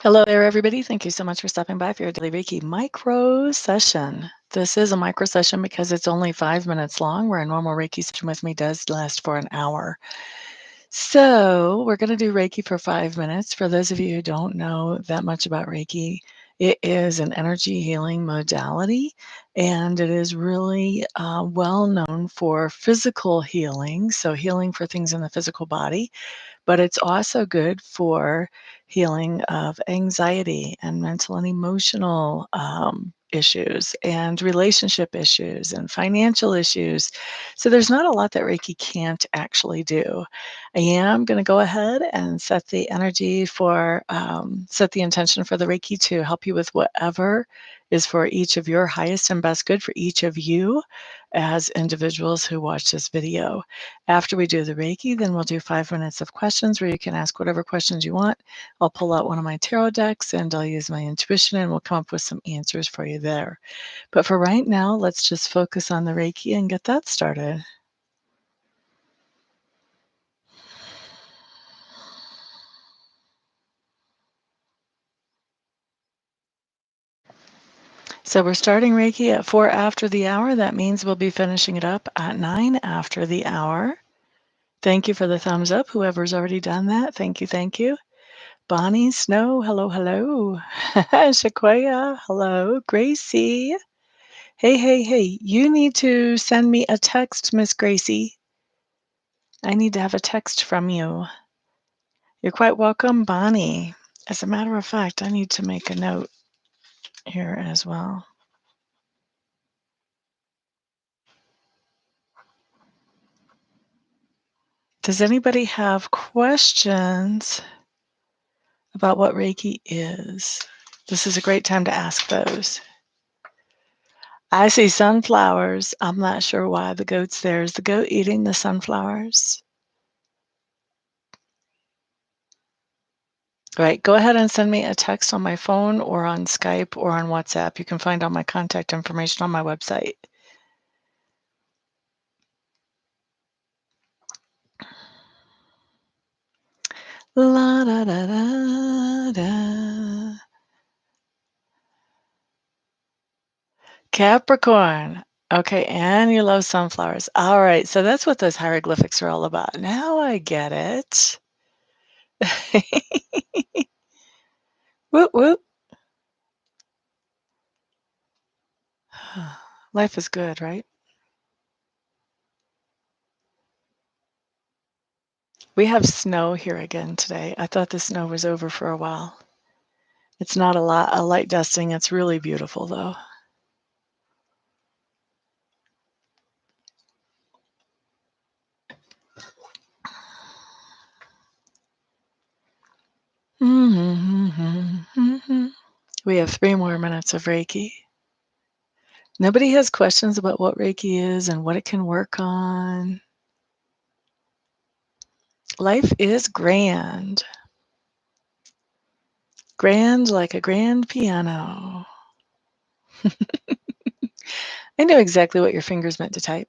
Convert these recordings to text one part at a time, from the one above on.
Hello there, everybody. Thank you so much for stopping by for your daily Reiki micro session. This is a micro session because it's only 5 minutes long, where a normal Reiki session with me does last for an hour. So, we're going to do Reiki for 5 minutes. For those of you who don't know that much about Reiki, it is an energy healing modality, and it is really well known for physical healing, so healing for things in the physical body, but it's also good for healing of anxiety and mental and emotional issues and relationship issues and financial issues. So there's not a lot that Reiki can't actually do. I am going to go ahead and set the energy for, set the intention for the Reiki to help you with whatever is for each of your highest and best good for each of you as individuals who watch this video. After we do the Reiki, then we'll do 5 minutes of questions where you can ask whatever questions you want. I'll pull out one of my tarot decks and I'll use my intuition and we'll come up with some answers for you there. But for right now, let's just focus on the Reiki and get that started. So we're starting Reiki at 4 after the hour. That means we'll be finishing it up at 9 after the hour. Thank you for the thumbs up, whoever's already done that. Thank you, thank you. Bonnie Snow, hello, hello. Shaquaya, hello. Gracie. Hey, hey, hey, you need to send me a text, Miss Gracie. I need to have a text from you. You're quite welcome, Bonnie. As a matter of fact, I need to make a note here as well. Does anybody have questions about what Reiki is? This is a great time to ask those. I see sunflowers. I'm not sure why the goat's there. Is the goat eating the sunflowers? Right, go ahead and send me a text on my phone or on Skype or on WhatsApp. You can find all my contact information on my website. La da da da da. Capricorn. Okay, and you love sunflowers. All right, so that's what those hieroglyphics are all about. Now I get it. Whoop whoop. Life is good, right? We have snow here again today. I thought the snow was over for a while. It's not a light dusting. It's really beautiful though. We have 3 more minutes of Reiki. Nobody has questions about what Reiki is and what it can work on. Life is grand. Grand like a grand piano. I know exactly what your fingers meant to type.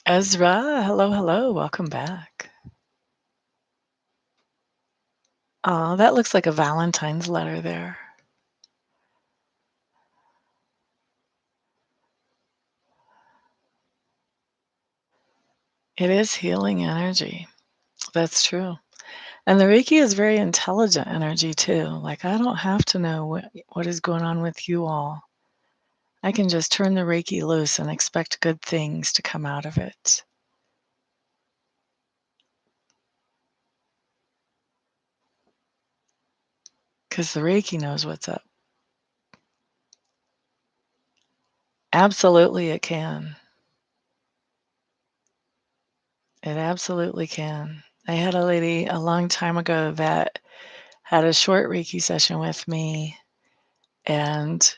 Ezra, hello, hello, welcome back. Oh, that looks like a Valentine's letter there. It is healing energy. That's true. And the Reiki is very intelligent energy too. Like, I don't have to know what is going on with you all. I can just turn the Reiki loose and expect good things to come out of it. Because the Reiki knows what's up. Absolutely, it can. It absolutely can. I had a lady a long time ago that had a short Reiki session with me, and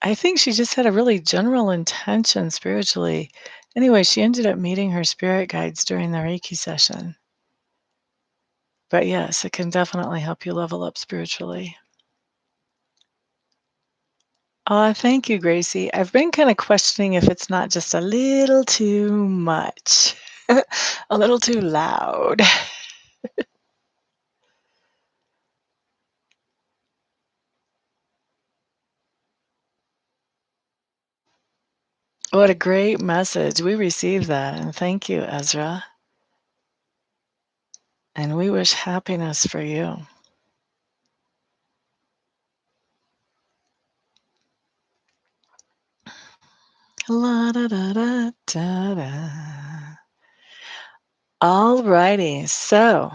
I think she just had a really general intention spiritually. Anyway, she ended up meeting her spirit guides during the Reiki session. But yes, it can definitely help you level up spiritually. Oh, thank you, Gracie. I've been kind of questioning if it's not just a little too much, a little too loud. What a great message. We received that, and thank you, Ezra. And we wish happiness for you. La da da da da da. All righty, so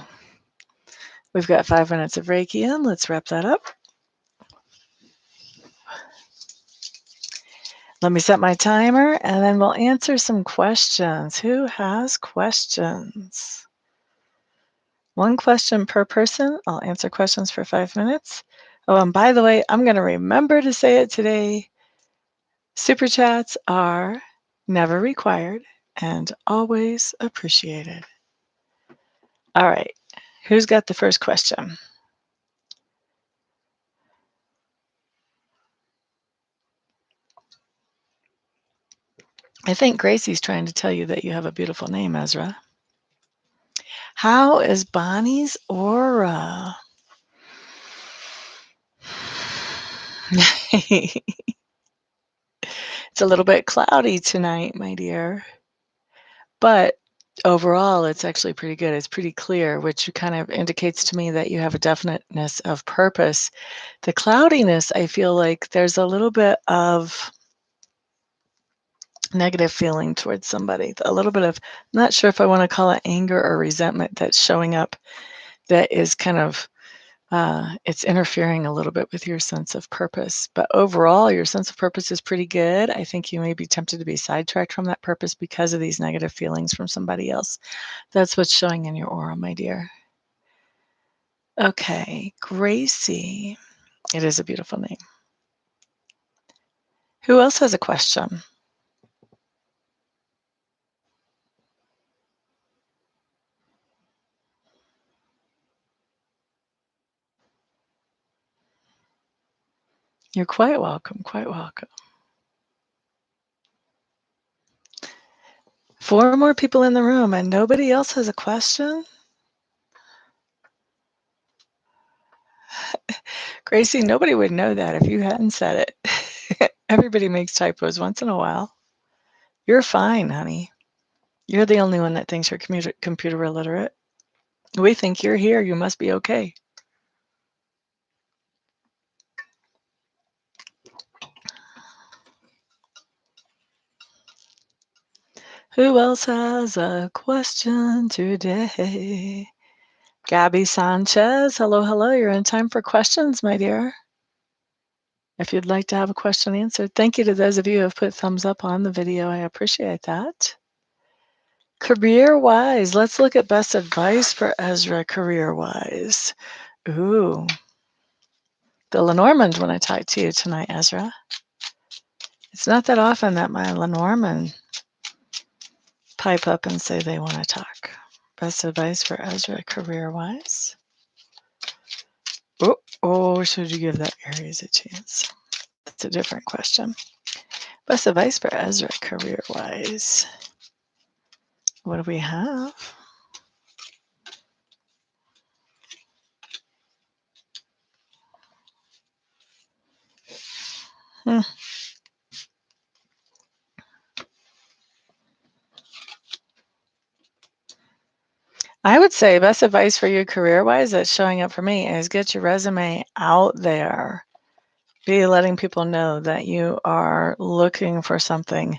we've got 5 minutes of Reiki in. Let's wrap that up. Let me set my timer, and then we'll answer some questions. Who has questions? One question per person. I'll answer questions for 5 minutes. Oh, and by the way, I'm going to remember to say it today. Super chats are never required and always appreciated. All right, who's got the first question? I think Gracie's trying to tell you that you have a beautiful name, Ezra. How is Bonnie's aura? It's a little bit cloudy tonight, my dear. But overall, it's actually pretty good. It's pretty clear, which kind of indicates to me that you have a definiteness of purpose. The cloudiness, I feel like there's a little bit of negative feeling towards somebody, a little bit of, not sure if I want to call it anger or resentment that's showing up that is kind of, it's interfering a little bit with your sense of purpose. But overall, your sense of purpose is pretty good. I think you may be tempted to be sidetracked from that purpose because of these negative feelings from somebody else. That's what's showing in your aura, my dear. Okay, Gracie. It is a beautiful name. Who else has a question? You're quite welcome, quite welcome. 4 more people in the room and nobody else has a question? Gracie, nobody would know that if you hadn't said it. Everybody makes typos once in a while. You're fine, honey. You're the only one that thinks you're computer illiterate. We think you're here. You must be okay. Who else has a question today? Gabby Sanchez. Hello, hello. You're in time for questions, my dear. If you'd like to have a question answered, thank you to those of you who have put thumbs up on the video. I appreciate that. Career-wise, let's look at best advice for Ezra career-wise. Ooh, the Lenormand when I talk to you tonight, Ezra. It's not that often that my Lenormand pipe up and say they want to talk. Best advice for Ezra career-wise. Oh, should you give that Aries a chance? That's a different question. Best advice for Ezra career-wise. What do we have? I would say best advice for you career-wise that's showing up for me is get your resume out there. Be letting people know that you are looking for something.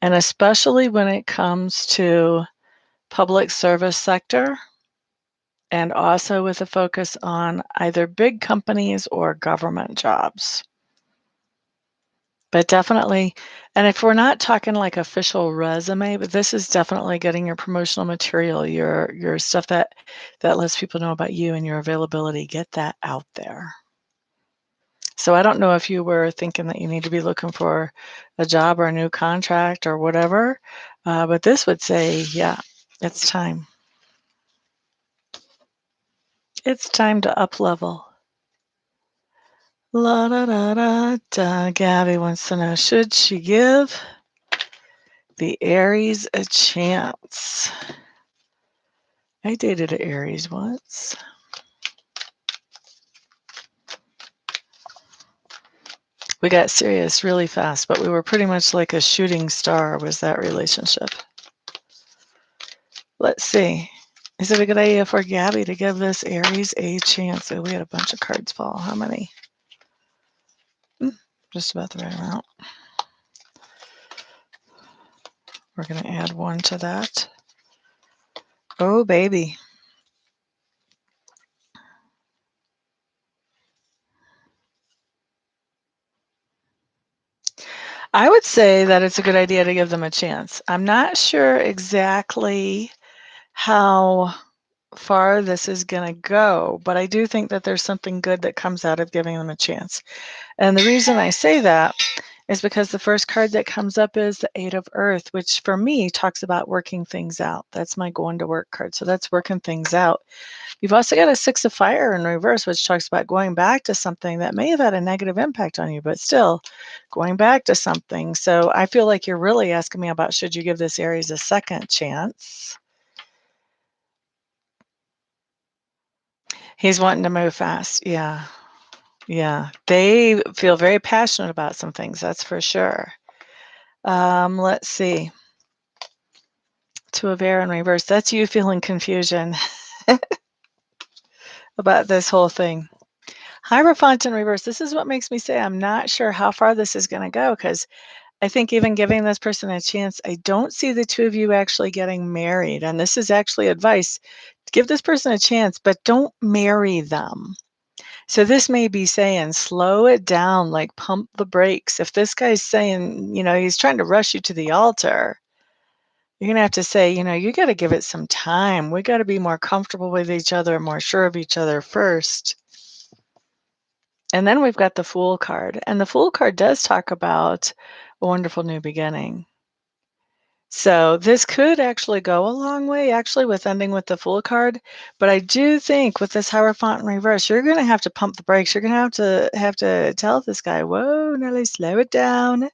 And especially when it comes to public service sector and also with a focus on either big companies or government jobs. But definitely, and if we're not talking like official resume, but this is definitely getting your promotional material, your stuff that lets people know about you and your availability, get that out there. So I don't know if you were thinking that you need to be looking for a job or a new contract or whatever, but this would say, yeah, it's time. It's time to up level. La da da da da. Gabby wants to know, should she give the Aries a chance? I dated an Aries once. We got serious really fast, but we were pretty much like a shooting star was that relationship. Let's see. Is it a good idea for Gabby to give this Aries a chance? Oh, we had a bunch of cards fall. How many? Just about the right amount. We're going to add one to that. Oh, baby. I would say that it's a good idea to give them a chance. I'm not sure exactly how far this is going to go, but I do think that there's something good that comes out of giving them a chance. And the reason I say that is because the first card that comes up is the Eight of Earth, which for me talks about working things out. That's my going to work card. So that's working things out. You've also got a Six of Fire in reverse, which talks about going back to something that may have had a negative impact on you, but still going back to something. So I feel like you're really asking me about, should you give this Aries a second chance? He's wanting to move fast. Yeah. Yeah. They feel very passionate about some things, that's for sure. Let's see. Two of Air in reverse. That's you feeling confusion about this whole thing. Hierophant in reverse. This is what makes me say I'm not sure how far this is going to go, because I think even giving this person a chance, I don't see the two of you actually getting married. And this is actually advice. Give this person a chance, but don't marry them. So this may be saying slow it down, like pump the brakes. If this guy's saying, he's trying to rush you to the altar, you're going to have to say, you got to give it some time. We got to be more comfortable with each other, more sure of each other first. And then we've got the Fool card. And the Fool card does talk about a wonderful new beginning. So this could actually go a long way, actually, with ending with the Fool card. But I do think with this Hierophant in reverse, you're going to have to pump the brakes. You're going to have to tell this guy, whoa, Nelly, slow it down.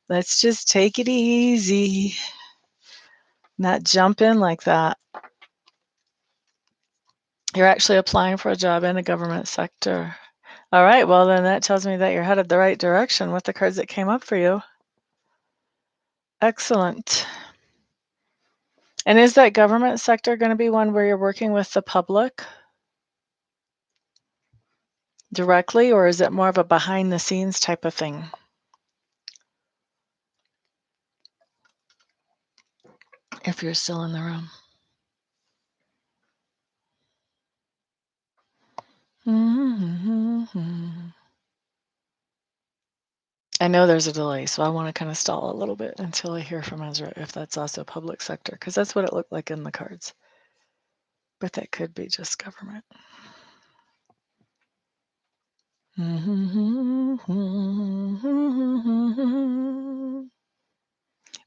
Let's just take it easy. Not jump in like that. You're actually applying for a job in the government sector. All right, well, then that tells me that you're headed the right direction with the cards that came up for you. Excellent. And is that government sector going to be one where you're working with the public directly, or is it more of a behind the scenes type of thing? If you're still in the room. I know there's a delay, so I want to kind of stall a little bit until I hear from Ezra if that's also public sector, because that's what it looked like in the cards. But that could be just government.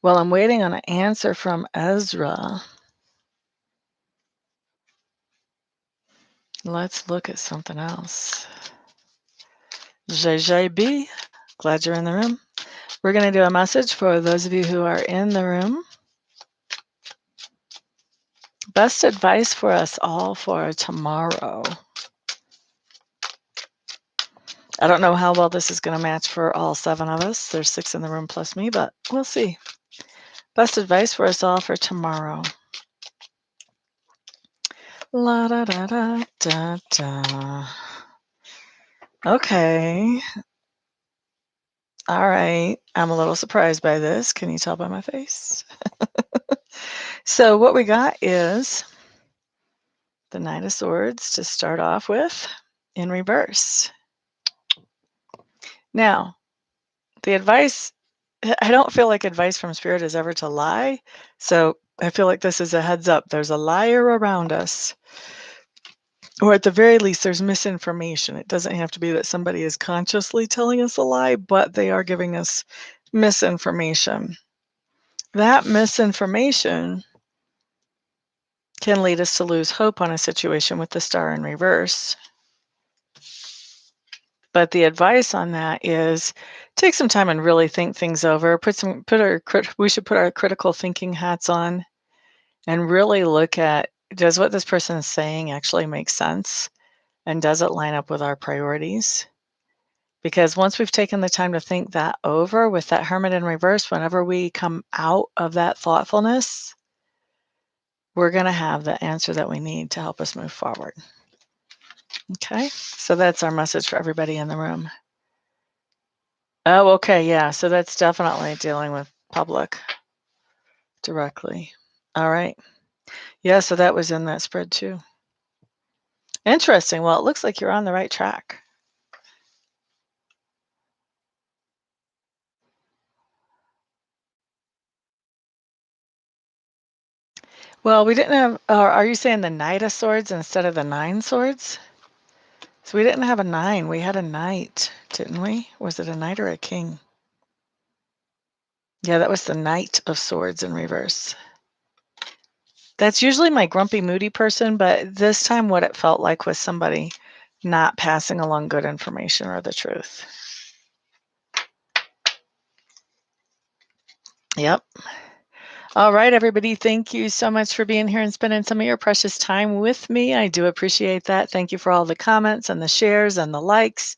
Well, I'm waiting on an answer from Ezra. Let's look at something else. JJB, glad you're in the room. We're going to do a message for those of you who are in the room. Best advice for us all for tomorrow. I don't know how well this is going to match for all 7 of us. There's 6 in the room plus me, but we'll see. Best advice for us all for tomorrow. La da da da da da. Okay. All right. I'm a little surprised by this. Can you tell by my face? So what we got is the Knight of Swords to start off with in reverse. Now, The advice, I don't feel like advice from spirit is ever to lie. So I feel like this is a heads up. There's a liar around us, or at the very least, there's misinformation. It doesn't have to be that somebody is consciously telling us a lie, but they are giving us misinformation. That misinformation can lead us to lose hope on a situation with the star in reverse. But the advice on that is take some time and really think things over. We should put our critical thinking hats on and really look at, does what this person is saying actually make sense? And does it line up with our priorities? Because once we've taken the time to think that over with that hermit in reverse, whenever we come out of that thoughtfulness, we're going to have the answer that we need to help us move forward. Okay, so that's our message for everybody in the room. Oh, okay, yeah, so that's definitely dealing with public directly. All right. Yeah, so that was in that spread too. Interesting. Well, it looks like you're on the right track. Well, we didn't have, are you saying the Knight of Swords instead of the Nine Swords? So we didn't have a 9, we had a Knight, didn't we? Was it a Knight or a King? Yeah, that was the Knight of Swords in reverse. That's usually my grumpy, moody person, but this time what it felt like was somebody not passing along good information or the truth. Yep. All right, everybody. Thank you so much for being here and spending some of your precious time with me. I do appreciate that. Thank you for all the comments and the shares and the likes.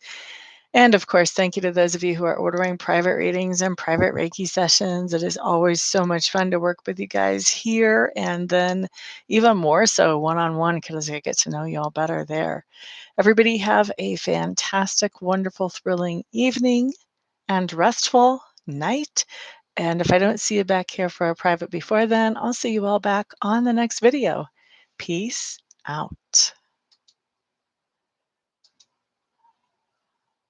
And of course, thank you to those of you who are ordering private readings and private Reiki sessions. It is always so much fun to work with you guys here, and then even more so one-on-one because I get to know you all better there. Everybody have a fantastic, wonderful, thrilling evening and restful night. And if I don't see you back here for a private before then, I'll see you all back on the next video. Peace out.